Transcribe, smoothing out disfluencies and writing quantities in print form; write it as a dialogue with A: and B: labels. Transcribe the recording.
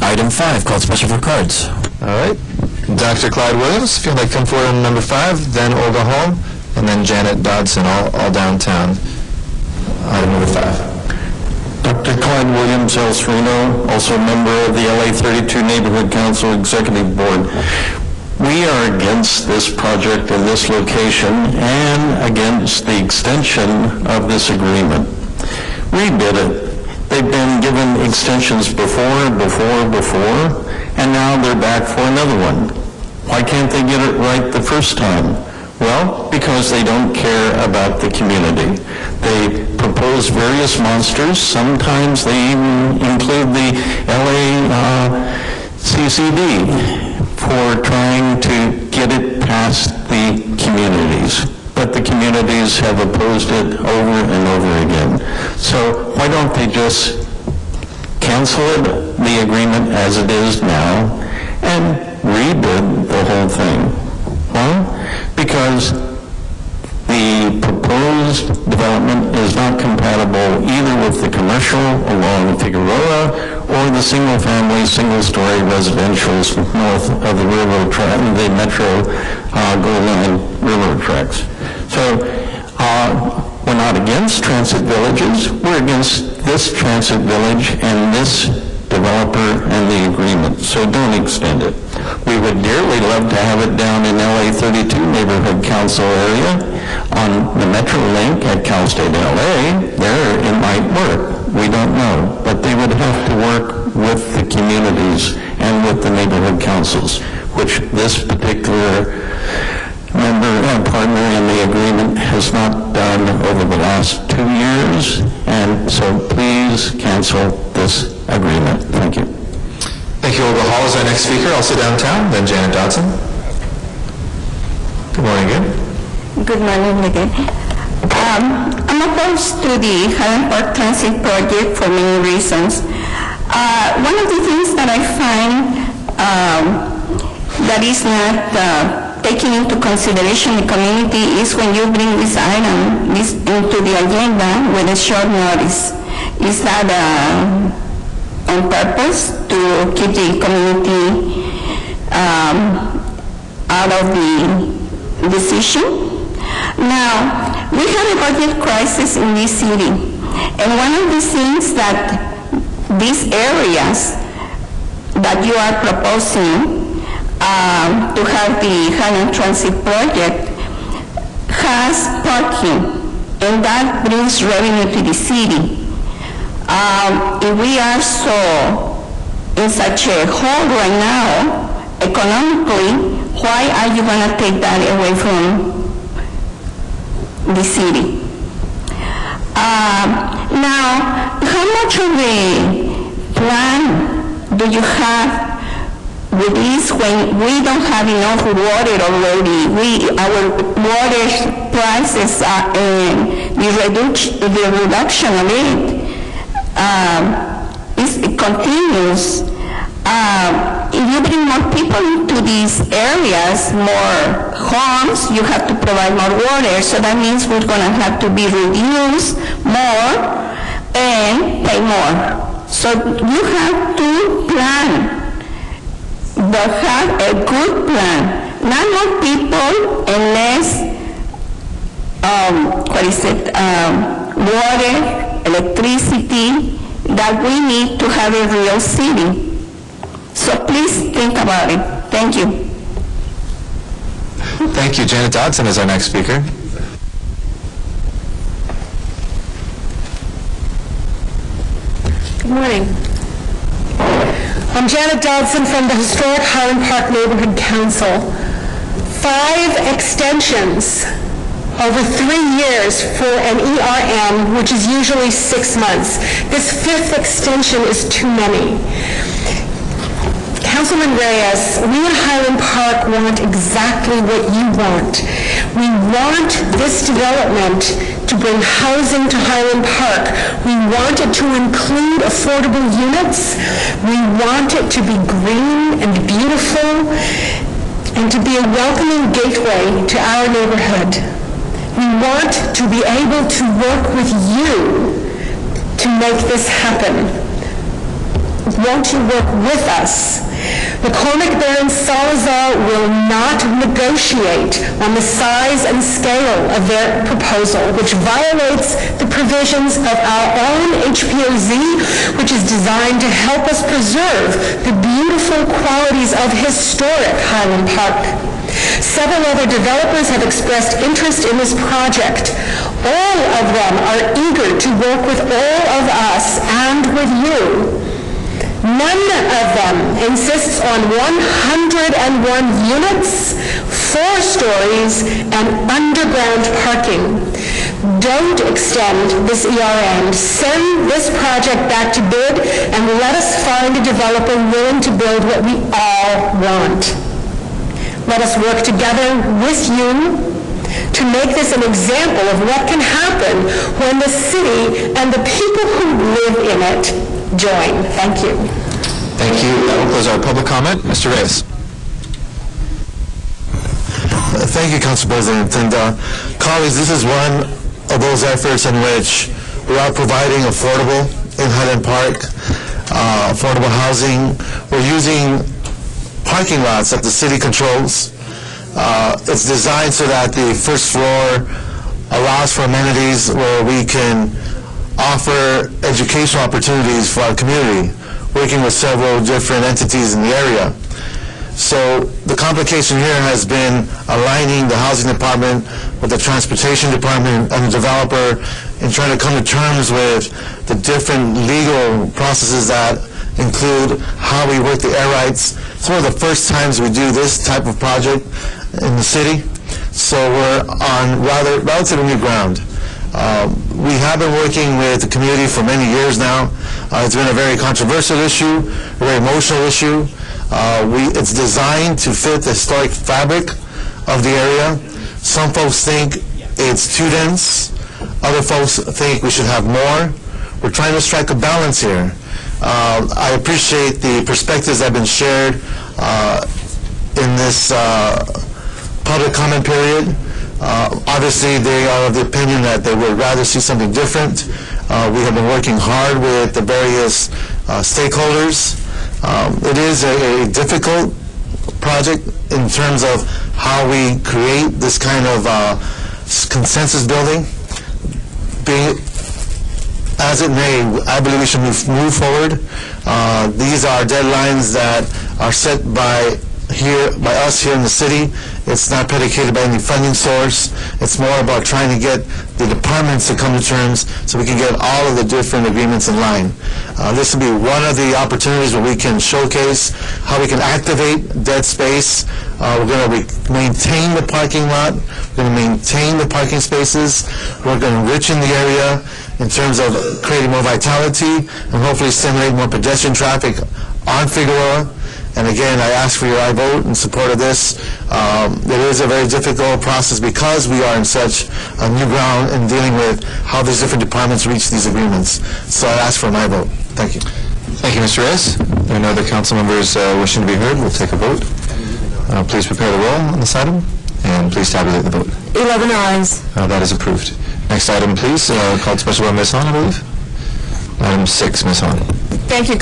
A: Item 5, called special for cards.
B: All right. Dr. Clyde Williams, if you'd like to come forward on number 5, then Olga Holm, and then Janet Dodson, all downtown. Item number 5.
C: Dr. Clyde Williams, El Sereno, also a member of the LA 32 Neighborhood Council Executive Board. We are against this project in this location and against the extension of this agreement. We did it. They've been given extensions before, and now they're back for another one. Why can't they get it right the first time? Well, because they don't care about the community. They propose various monsters. Sometimes they even include the LA CCD for trying to get it past the communities. But the communities have opposed it over and over again. So why don't they just cancel it, the agreement as it is now, and rebid the whole thing? Why? Because the proposed development is not compatible either with the commercial along Figueroa or the single-family, single-story residentials north of the railroad track, the Metro Gold Line railroad tracks. So we're not against transit villages. We're against this transit village and this developer and the agreement. So don't extend it. We would dearly love to have it down in LA 32 Neighborhood Council area on the Metro Link at Cal State LA. There it might work. We don't know. But they would have to work with the communities and with the neighborhood councils, which this particular member and partner in the agreement has not done over the last 2 years. And so please cancel this agreement. Thank you.
B: Thank you, Olga Hall is our next speaker, also downtown, then Janet Dodson. Good morning again.
D: Good morning again. I'm opposed to the Highland Park Transit project for many reasons. One of the things that I find that is not taking into consideration the community is when you bring this item into the agenda with a short notice. Is that on purpose to keep the community out of the decision? Now, we have a budget crisis in this city, and one of the things that these areas that you are proposing to have the Highland Transit project has parking, and that brings revenue to the city. If we are so in such a hole right now, economically, why are you going to take that away from the city? Now, how much of a plan do you have with this when we don't have enough water already? Our water prices are the reduction of it. It continues. If you bring more people into these areas, more homes, you have to provide more water. So that means we're going to have to be reduced more and pay more. So you have to plan, but have a good plan. Not more people and less, water, electricity, that we need to have a real city. So please think about it. Thank you.
B: Thank you. Janet Dodson is our next speaker.
E: Good morning. I'm Janet Dodson from the historic Highland Park Neighborhood Council. 5 extensions over 3 years for an ERM, which is usually 6 months. This 5th extension is too many. Councilman Reyes, we at Highland Park want exactly what you want. We want this development to bring housing to Highland Park. We want it to include affordable units. We want it to be green and beautiful and to be a welcoming gateway to our neighborhood. We want to be able to work with you to make this happen. won't you work with us? McCormick, Baron Salazar will not negotiate on the size and scale of their proposal, which violates the provisions of our own HPOZ, which is designed to help us preserve the beautiful qualities of historic Highland Park. Several other developers have expressed interest in this project. All of them are eager to work with all of us and with you. None of them insists on 101 units, 4 stories, and underground parking. Don't extend this ERN. Send this project back to bid and let us find a developer willing to build what we all want. Let us work together with you to make this an example of what can happen when the city and the people who live in it join. Thank you.
B: Thank you. That will close our public comment. Mr. Reyes.
F: Thank you, Council President. And colleagues, this is one of those efforts in which we are providing affordable in Highland Park, affordable housing. We're using parking lots that the city controls. It's designed so that the first floor allows for amenities where we can offer educational opportunities for our community, working with several different entities in the area. So the complication here has been aligning the housing department with the transportation department and the developer and trying to come to terms with the different legal processes that include how we work the air rights. It's one of the first times we do this type of project in the city, so we're on relatively new ground. We have been working with the community for many years now. It's been a very controversial issue, a very emotional issue. It's designed to fit the historic fabric of the area. Some folks think it's too dense. Other folks think we should have more. We're trying to strike a balance here. I appreciate the perspectives that have been shared in this public comment period. Obviously, they are of the opinion that they would rather see something different. We have been working hard with the various stakeholders. It is a difficult project in terms of how we create this kind of consensus building. Being as it may, I believe we should move forward. These are deadlines that are set by us here in the city. It's not predicated by any funding source. It's more about trying to get the departments to come to terms so we can get all of the different agreements in line. This will be one of the opportunities where we can showcase how we can activate dead space. We're going to maintain the parking lot. We're going to maintain the parking spaces. We're going to enrich in the area in terms of creating more vitality and hopefully stimulate more pedestrian traffic on Figueroa. And again, I ask for your aye vote in support of this. It is a very difficult process because we are in such a new ground in dealing with how these different departments reach these agreements. So I ask for an aye vote. Thank you.
B: Thank you, Mr. Reyes. There are no other council members wishing to be heard. We'll take a vote. Please prepare the roll on this item, and please tabulate the vote.
E: 11 ayes.
B: That is approved. Next item, please. Called special by Ms. Hahn, I believe. Item 6, Ms. Hahn.
E: Thank you.